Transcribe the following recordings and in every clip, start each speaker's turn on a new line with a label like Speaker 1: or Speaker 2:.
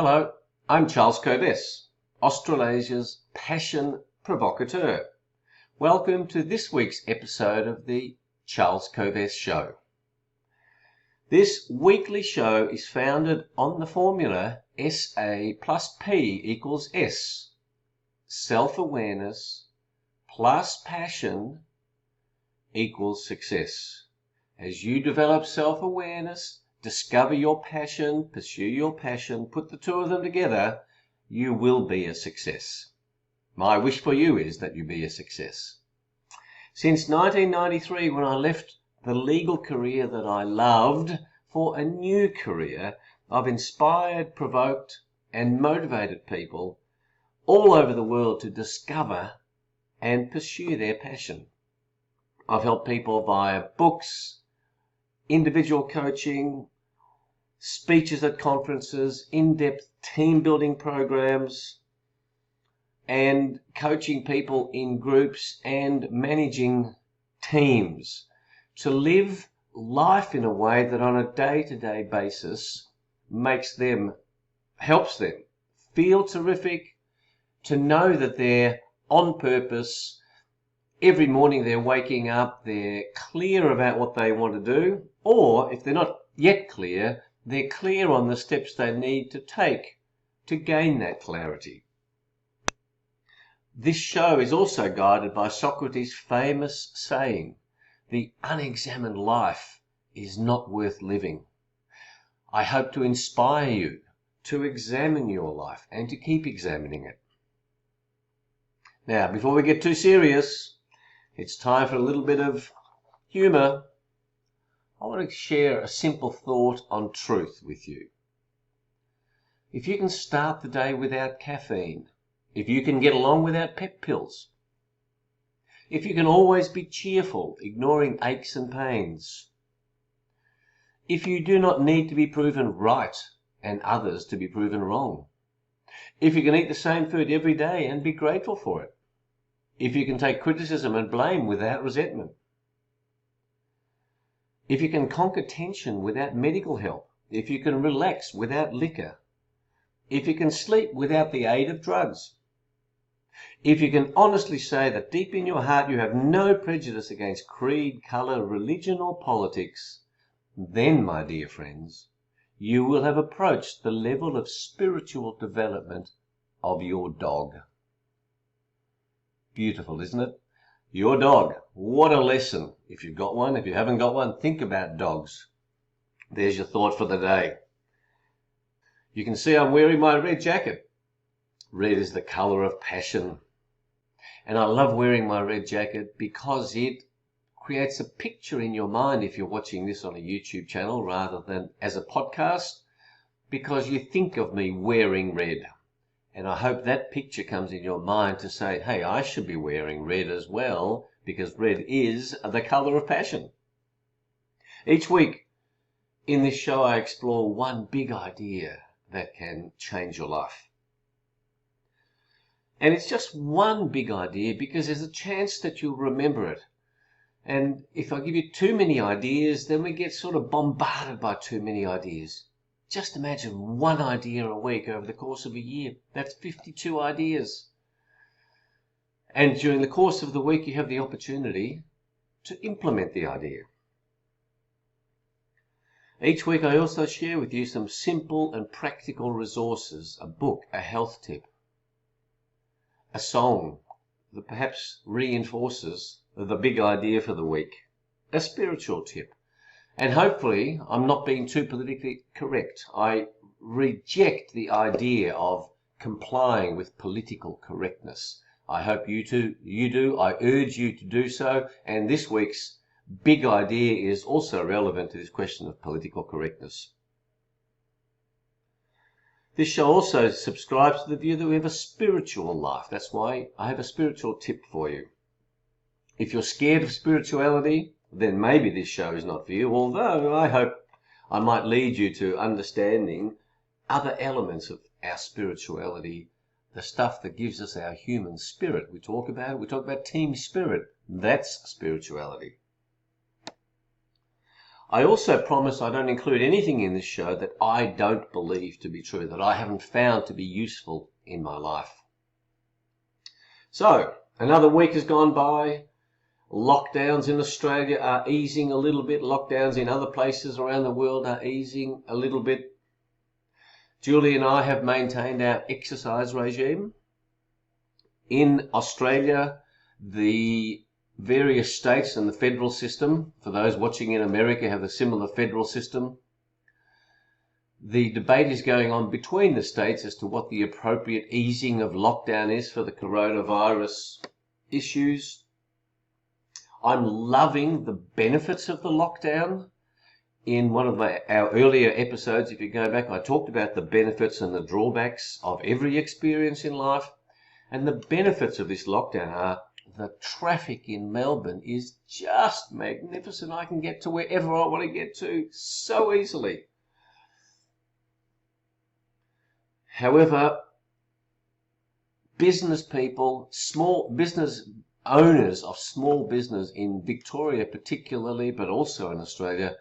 Speaker 1: Hello, I'm Charles Codes, Australasia's passion provocateur. Welcome to this week's episode of the Charles Codes Show. This weekly show is founded on the formula SA plus P equals S. Self-awareness plus passion equals success. As you develop self-awareness, discover your passion, pursue your passion, put the two of them together, you will be a success. My wish for you is that you be a success. Since 1993, when I left the legal career that I loved for a new career, I've inspired, provoked, and motivated people all over the world to discover and pursue their passion. I've helped people via books, individual coaching, speeches at conferences, in-depth team building programs, and coaching people in groups and managing teams to live life in a way that on a day-to-day basis helps them feel terrific, to know that they're on purpose. Every morning they're waking up, they're clear about what they want to do, or if they're not yet clear, they're clear on the steps they need to take to gain that clarity. This show is also guided by Socrates' famous saying, "The unexamined life is not worth living." I hope to inspire you to examine your life and to keep examining it. Now, before we get too serious, it's time for a little bit of humor. I want to share a simple thought on truth with you. If you can start the day without caffeine, if you can get along without pep pills, if you can always be cheerful, ignoring aches and pains, if you do not need to be proven right and others to be proven wrong, if you can eat the same food every day and be grateful for it, if you can take criticism and blame without resentment, if you can conquer tension without medical help, if you can relax without liquor, if you can sleep without the aid of drugs, if you can honestly say that deep in your heart you have no prejudice against creed, color, religion, or politics, then, my dear friends, you will have approached the level of spiritual development of your dog. Beautiful, isn't it? Your dog. What a lesson. If you've got one, if you haven't got one, think about dogs. There's your thought for the day. You can see I'm wearing my red jacket. Red is the color of passion. And I love wearing my red jacket because it creates a picture in your mind if you're watching this on a YouTube channel rather than as a podcast, because you think of me wearing red. And I hope that picture comes in your mind to say, hey, I should be wearing red as well, because red is the color of passion. Each week in this show, I explore one big idea that can change your life. And it's just one big idea because there's a chance that you'll remember it. And if I give you too many ideas, then we get sort of bombarded by too many ideas. Just imagine one idea a week over the course of a year. That's 52 ideas. And during the course of the week, you have the opportunity to implement the idea. Each week, I also share with you some simple and practical resources, a book, a health tip, a song that perhaps reinforces the big idea for the week, a spiritual tip. And hopefully, I'm not being too politically correct. I reject the idea of complying with political correctness. I hope you do. I urge you to do so. And this week's big idea is also relevant to this question of political correctness. This show also subscribes to the view that we have a spiritual life. That's why I have a spiritual tip for you. If you're scared of spirituality, then maybe this show is not for you, although I hope I might lead you to understanding other elements of our spirituality, the stuff that gives us our human spirit. We talk about team spirit. That's spirituality. I also promise I don't include anything in this show that I don't believe to be true, that I haven't found to be useful in my life. So, another week has gone by. Lockdowns in Australia are easing a little bit. Lockdowns in other places around the world are easing a little bit. Julie and I have maintained our exercise regime. In Australia, the various states and the federal system, for those watching in America, have a similar federal system. The debate is going on between the states as to what the appropriate easing of lockdown is for the coronavirus issues. I'm loving the benefits of the lockdown. In one of our earlier episodes, if you go back, I talked about the benefits and the drawbacks of every experience in life. And the benefits of this lockdown are the traffic in Melbourne is just magnificent. I can get to wherever I want to get to so easily. However, business people, small business owners of small business in Victoria particularly, but also in Australia,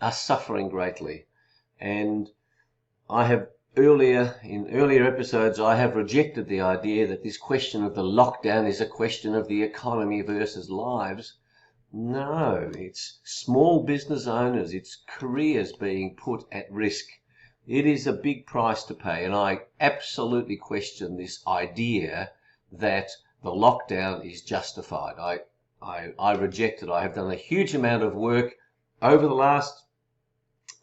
Speaker 1: are suffering greatly. And I have in earlier episodes, I have rejected the idea that this question of the lockdown is a question of the economy versus lives. No, it's small business owners, it's careers being put at risk. It is a big price to pay, and I absolutely question this idea that the lockdown is justified. I reject it. I have done a huge amount of work over the last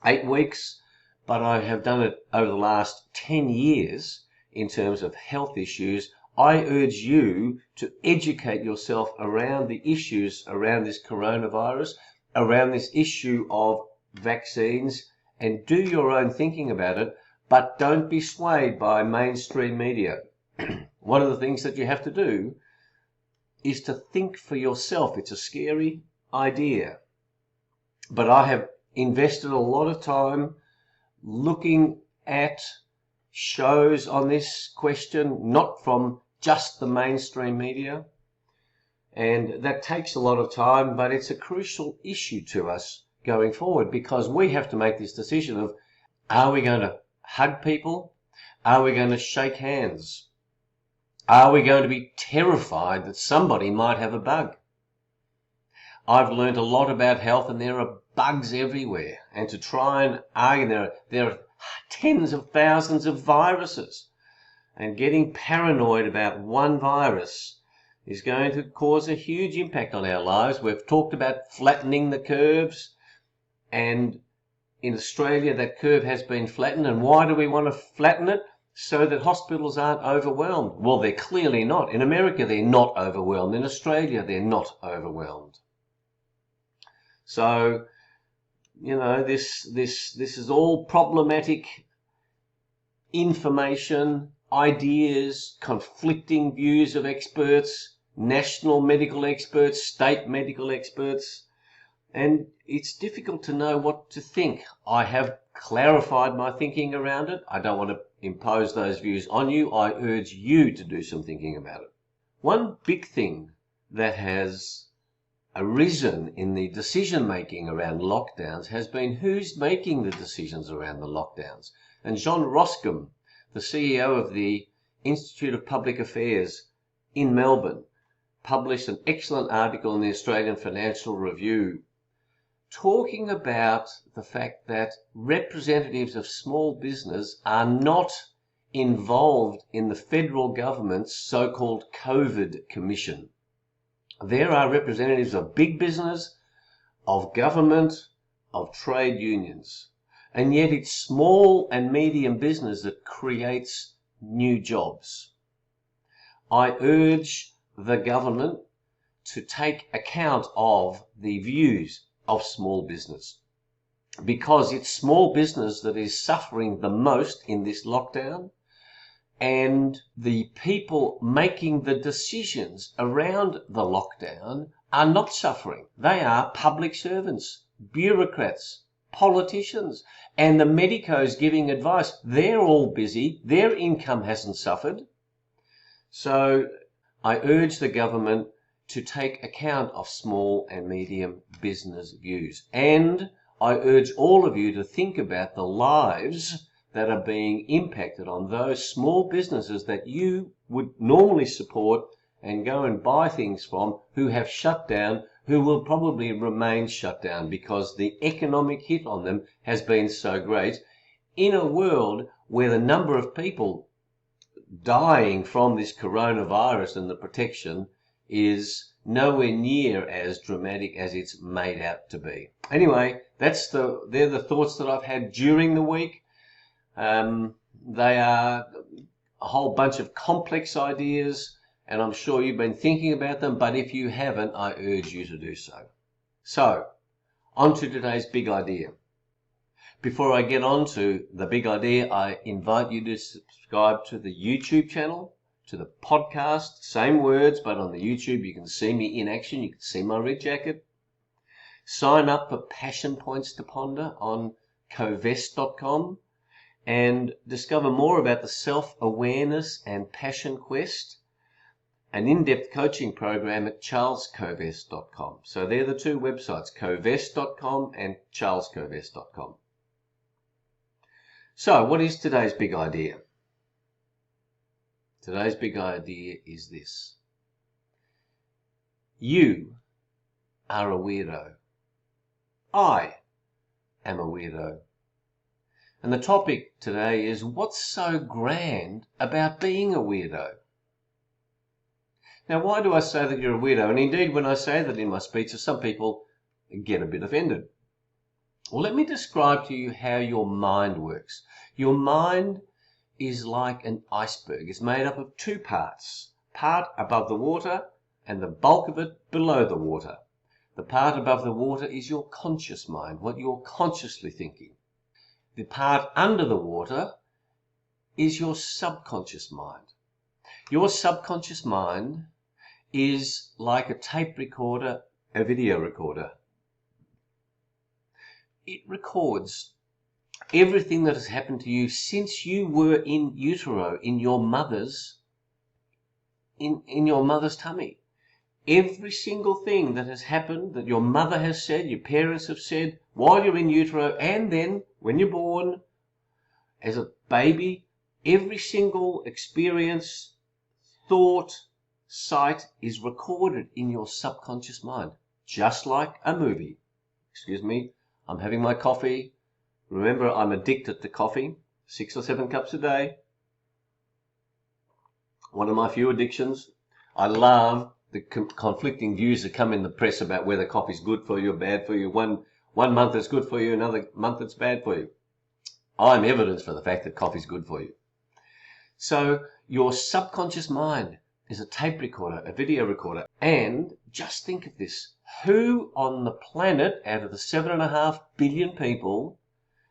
Speaker 1: 8 weeks, but I have done it over the last 10 years in terms of health issues. I urge you to educate yourself around the issues around this coronavirus, around this issue of vaccines, and do your own thinking about it, but don't be swayed by mainstream media. One of the things that you have to do is to think for yourself. It's a scary idea, but I have invested a lot of time looking at shows on this question, not from just the mainstream media. And that takes a lot of time, but it's a crucial issue to us going forward, because we have to make this decision of, are we going to hug people? Are we going to shake hands? Are we going to be terrified that somebody might have a bug? I've learned a lot about health, and there are bugs everywhere. And to try and argue, there are tens of thousands of viruses. And getting paranoid about one virus is going to cause a huge impact on our lives. We've talked about flattening the curves. And in Australia, that curve has been flattened. And why do we want to flatten it? So that hospitals aren't overwhelmed. Well, they're clearly not. In America, they're not overwhelmed. In Australia, they're not overwhelmed. So, you know, this is all problematic information, ideas, conflicting views of experts, national medical experts, state medical experts, and it's difficult to know what to think. I have clarified my thinking around it. I don't want to impose those views on you. I urge you to do some thinking about it. One big thing that has arisen in the decision making around lockdowns has been who's making the decisions around the lockdowns. And John Roscombe, the CEO of the Institute of Public Affairs in Melbourne, published an excellent article in the Australian Financial Review talking about the fact that representatives of small business are not involved in the federal government's so-called COVID Commission. There are representatives of big business, of government, of trade unions, and yet it's small and medium business that creates new jobs. I urge the government to take account of the views of small business, because it's small business that is suffering the most in this lockdown, and the people making the decisions around the lockdown are not suffering. They are public servants, bureaucrats, politicians, and the medicos giving advice. They're all busy. Their income hasn't suffered. So I urge the government to take account of small and medium business views. And I urge all of you to think about the lives that are being impacted on those small businesses that you would normally support and go and buy things from, who have shut down, who will probably remain shut down because the economic hit on them has been so great in a world where the number of people dying from this coronavirus and the protection is nowhere near as dramatic as it's made out to be. Anyway, they're the thoughts that I've had during the week. They are a whole bunch of complex ideas, and I'm sure you've been thinking about them, but if you haven't, I urge you to do so. So, on to today's big idea. Before I get on to the big idea, I invite you to subscribe to the YouTube channel, to the podcast, same words, but on the YouTube you can see me in action, you can see my red jacket. Sign up for Passion Points to Ponder on covest.com and discover more about the self-awareness and passion quest, an in-depth coaching program at charlescovest.com. So they're the two websites, covest.com and charlescovest.com. So what is today's big idea? Today's big idea is this. You are a weirdo. I am a weirdo. And the topic today is, what's so grand about being a weirdo? Now, why do I say that you're a weirdo? And indeed, when I say that in my speeches, some people get a bit offended. Well, let me describe to you how your mind works. Your mind is like an iceberg. It's made up of two parts. Part above the water and the bulk of it below the water. The part above the water is your conscious mind, what you're consciously thinking. The part under the water is your subconscious mind. Your subconscious mind is like a tape recorder, a video recorder. It records everything that has happened to you since you were in utero, in your mother's tummy. Every single thing that has happened, that your mother has said, your parents have said, while you're in utero, and then when you're born, as a baby, every single experience, thought, sight is recorded in your subconscious mind, just like a movie. Excuse me, I'm having my coffee. Remember, I'm addicted to coffee, 6 or 7 cups a day. One of my few addictions. I love the conflicting views that come in the press about whether coffee's good for you or bad for you. One month it's good for you, another month it's bad for you. I'm evidence for the fact that coffee's good for you. So your subconscious mind is a tape recorder, a video recorder. And just think of this. Who on the planet, out of the 7.5 billion people,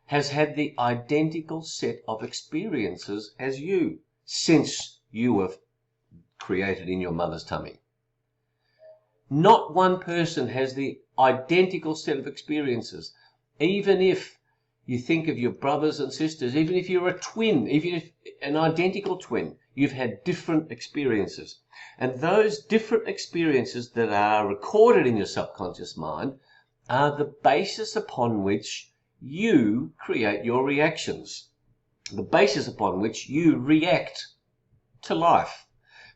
Speaker 1: has had the identical set of experiences as you since you were created in your mother's tummy? Not one person has the identical set of experiences. Even if you think of your brothers and sisters, even if you're a twin, even if an identical twin, you've had different experiences. And those different experiences that are recorded in your subconscious mind are the basis upon which you create your reactions, the basis upon which you react to life.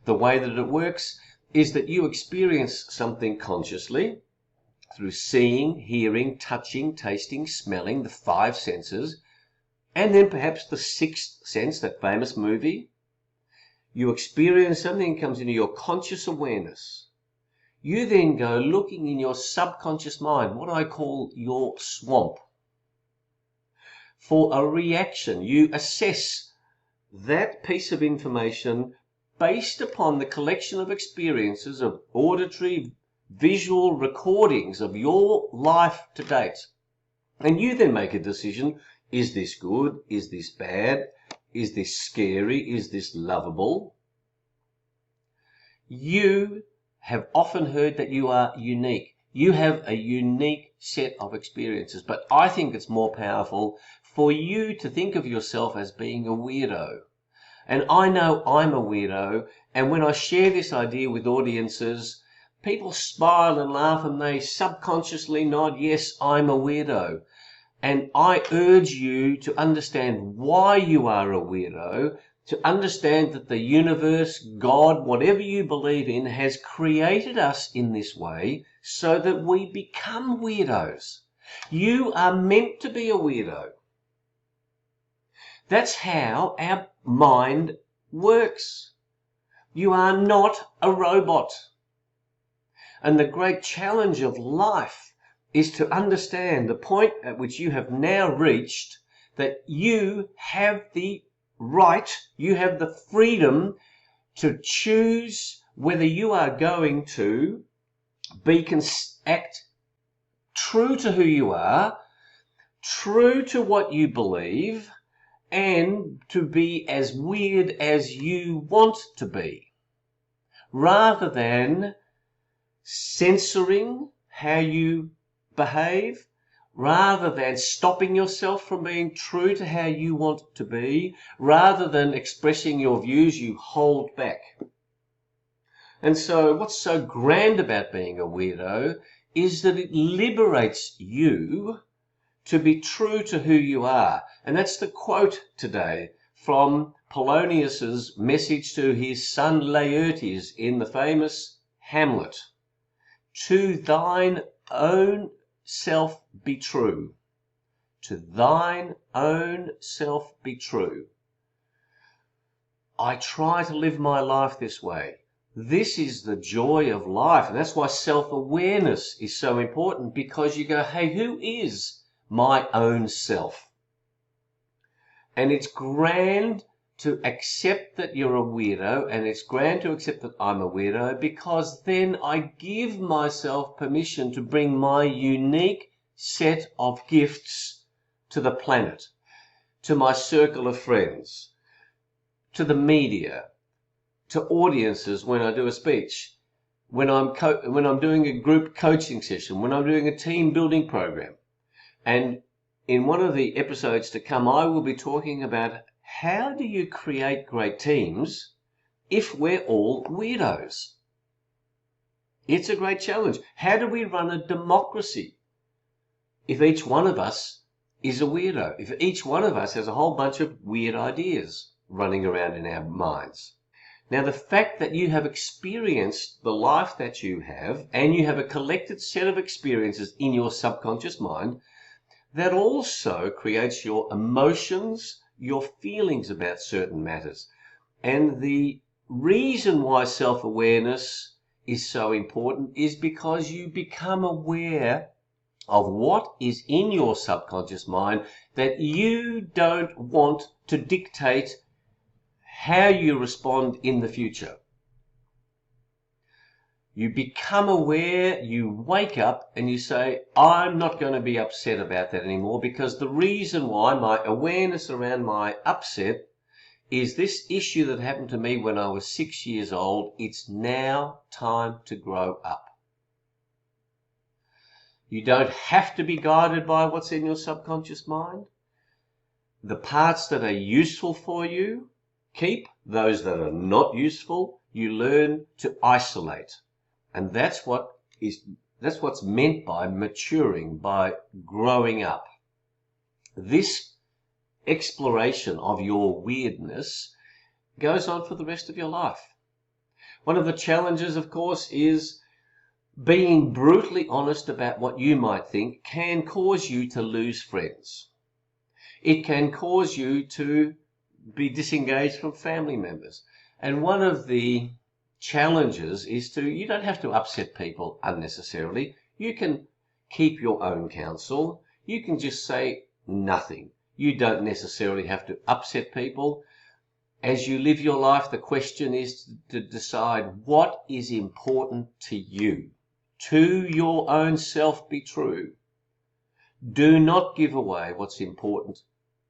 Speaker 1: The way that it works is that you experience something consciously through seeing, hearing, touching, tasting, smelling, the 5 senses, and then perhaps the 6th sense, that famous movie. You experience something that comes into your conscious awareness. You then go looking in your subconscious mind, what I call your swamp, for a reaction. You assess that piece of information based upon the collection of experiences of auditory, visual recordings of your life to date. And you then make a decision, is this good? Is this bad? Is this scary? Is this lovable? You have often heard that you are unique. You have a unique set of experiences, but I think it's more powerful for you to think of yourself as being a weirdo. And I know I'm a weirdo, and when I share this idea with audiences, people smile and laugh and they subconsciously nod, yes, I'm a weirdo. And I urge you to understand why you are a weirdo, to understand that the universe, God, whatever you believe in, has created us in this way so that we become weirdos. You are meant to be a weirdo. That's how our mind works. You are not a robot. And the great challenge of life is to understand the point at which you have now reached, that you have the right, you have the freedom to choose whether you are going to act true to who you are, true to what you believe, and to be as weird as you want to be, rather than censoring how you behave, rather than stopping yourself from being true to how you want to be, rather than expressing your views, you hold back. And so what's so grand about being a weirdo is that it liberates you to be true to who you are. And that's the quote today from Polonius's message to his son Laertes in the famous Hamlet. To thine own self be true. To thine own self be true. I try to live my life this way. This is the joy of life. And that's why self-awareness is so important, because you go, hey, who is my own self? And it's grand to accept that you're a weirdo, and it's grand to accept that I'm a weirdo, because then I give myself permission to bring my unique set of gifts to the planet, to my circle of friends, to the media, to audiences when I do a speech, when I'm doing a group coaching session, when I'm doing a team building program. And in one of the episodes to come, I will be talking about how do you create great teams if we're all weirdos? It's a great challenge. How do we run a democracy if each one of us is a weirdo? If each one of us has a whole bunch of weird ideas running around in our minds? Now, the fact that you have experienced the life that you have, and you have a collected set of experiences in your subconscious mind, that also creates your emotions, your feelings about certain matters. And the reason why self-awareness is so important is because you become aware of what is in your subconscious mind that you don't want to dictate how you respond in the future. You become aware, you wake up and you say, I'm not going to be upset about that anymore, because the reason why my awareness around my upset is this issue that happened to me when I was 6 years old. It's now time to grow up. You don't have to be guided by what's in your subconscious mind. The parts that are useful for you, keep. Those that are not useful, you learn to isolate. And that's what's meant by maturing, by growing up. This exploration of your weirdness goes on for the rest of your life. One of the challenges, of course, is being brutally honest about what you might think can cause you to lose friends. It can cause you to be disengaged from family members. And one of the challenges is you don't have to upset people unnecessarily. You can keep your own counsel. You can just say nothing. You don't necessarily have to upset people. As you live your life, the question is to decide what is important to you. To your own self be true. Do not give away what's important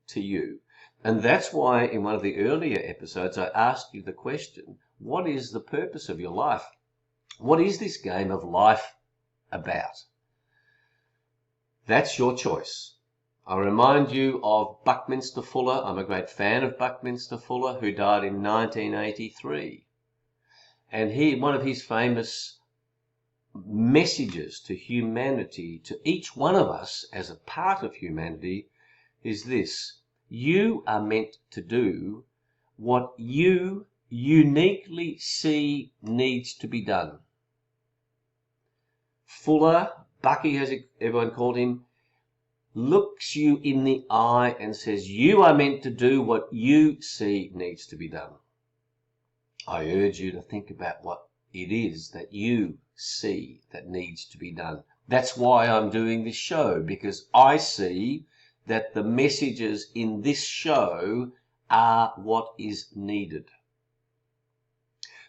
Speaker 1: to you. And that's why in one of the earlier episodes I asked you the question, what is the purpose of your life? What is this game of life about? That's your choice. I remind you of Buckminster Fuller. I'm a great fan of Buckminster Fuller, who died in 1983. And one of his famous messages to humanity, to each one of us as a part of humanity, is this: you are meant to do what you uniquely see needs to be done. Fuller, Bucky as everyone called him, looks you in the eye and says, you are meant to do what you see needs to be done. I urge you to think about what it is that you see that needs to be done. That's why I'm doing this show, because I see that the messages in this show are what is needed.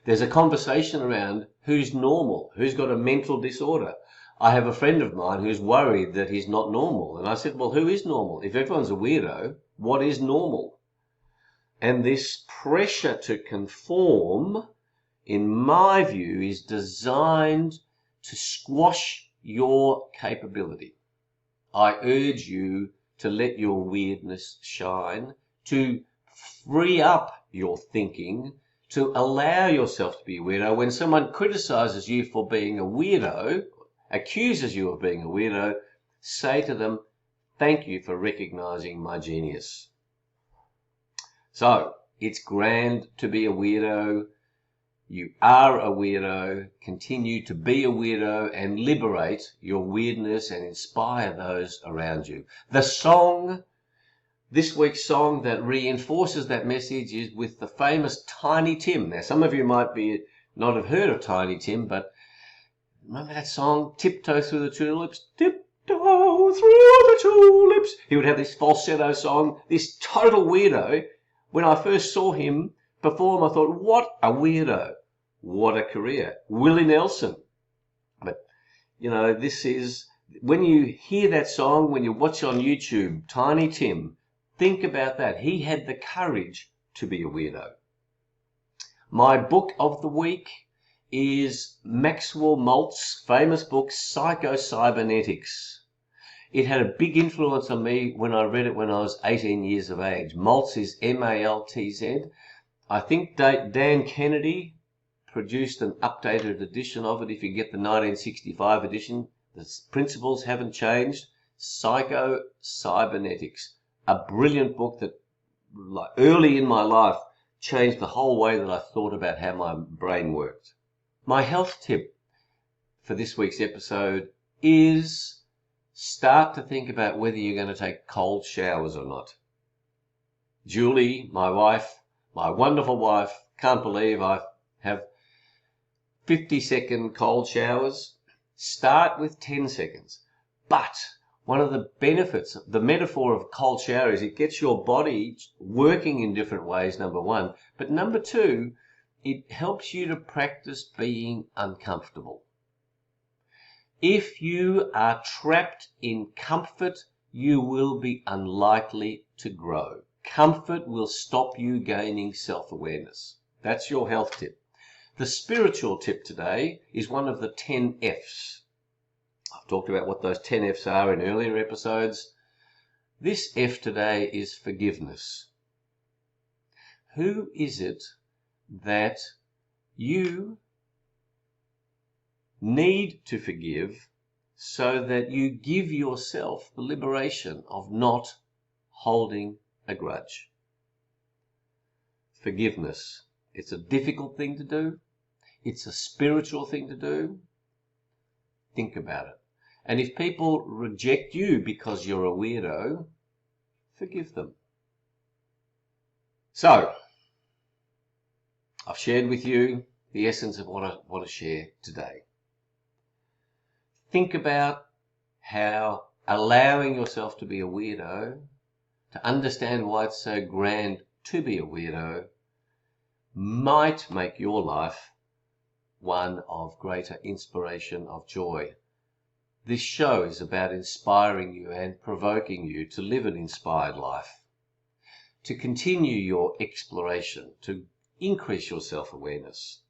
Speaker 1: There's a conversation around who's normal, who's got a mental disorder. I have a friend of mine who's worried that he's not normal. And I said, well, who is normal? If everyone's a weirdo, what is normal? And this pressure to conform, in my view, is designed to squash your capability. I urge you to let your weirdness shine, to free up your thinking, to allow yourself to be a weirdo. When someone criticizes you for being a weirdo, accuses you of being a weirdo, say to them, thank you for recognizing my genius. So, it's grand to be a weirdo. You are a weirdo. Continue to be a weirdo and liberate your weirdness and inspire those around you. The song, this week's song that reinforces that message, is with the famous Tiny Tim. Now, some of you might not have heard of Tiny Tim, but remember that song, Tiptoe Through the Tulips? Tiptoe through the tulips. He would have this falsetto song, this total weirdo. When I first saw him perform, I thought, what a weirdo. What a career. Willie Nelson. But, you know, this is, when you hear that song, when you watch on YouTube, Tiny Tim, think about that. He had the courage to be a weirdo. My book of the week is Maxwell Maltz's famous book, Psycho-Cybernetics. It had a big influence on me when I read it when I was 18 years of age. Maltz is M-A-L-T-Z. I think Dan Kennedy produced an updated edition of it. If you get the 1965 edition, the principles haven't changed. Psycho-Cybernetics. A brilliant book that early in my life changed the whole way that I thought about how my brain worked. My health tip for this week's episode is start to think about whether you're going to take cold showers or not. Julie, my wife, my wonderful wife, can't believe I have 50-second cold showers. Start with 10 seconds. But one of the benefits, the metaphor of cold shower is it gets your body working in different ways, number one. But number two, it helps you to practice being uncomfortable. If you are trapped in comfort, you will be unlikely to grow. Comfort will stop you gaining self-awareness. That's your health tip. The spiritual tip today is one of the 10 F's. I've talked about what those 10 F's are in earlier episodes. This F today is forgiveness. Who is it that you need to forgive so that you give yourself the liberation of not holding a grudge? Forgiveness. It's a difficult thing to do. It's a spiritual thing to do. Think about it. And if people reject you because you're a weirdo, forgive them. So, I've shared with you the essence of what I want to share today. Think about how allowing yourself to be a weirdo, to understand why it's so grand to be a weirdo, might make your life one of greater inspiration, of joy. This show is about inspiring you and provoking you to live an inspired life, to continue your exploration, to increase your self-awareness,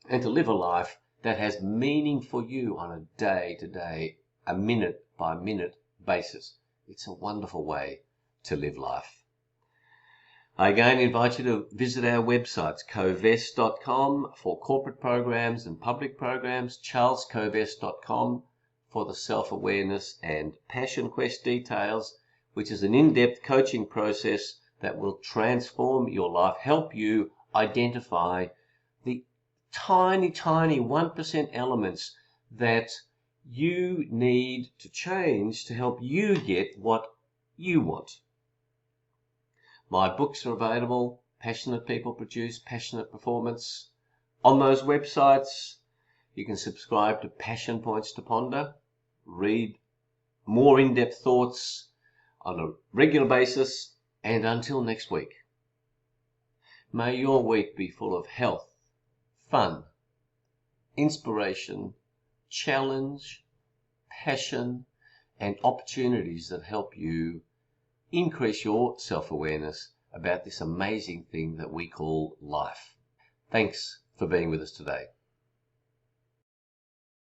Speaker 1: and to live a life that has meaning for you on a day-to-day, a minute-by-minute basis. It's a wonderful way to live life. I again invite you to visit our websites, covest.com for corporate programs and public programs, charlescovest.com for the self-awareness and passion quest details, which is an in-depth coaching process that will transform your life, help you identify the tiny 1% elements that you need to change to help you get what you want. My books are available. Passionate People Produce Passionate Performance. On those websites, you can subscribe to Passion Points to Ponder, read more in-depth thoughts on a regular basis, and until next week, may your week be full of health, fun, inspiration, challenge, passion, and opportunities that help you increase your self-awareness about this amazing thing that we call life. Thanks for being with us today.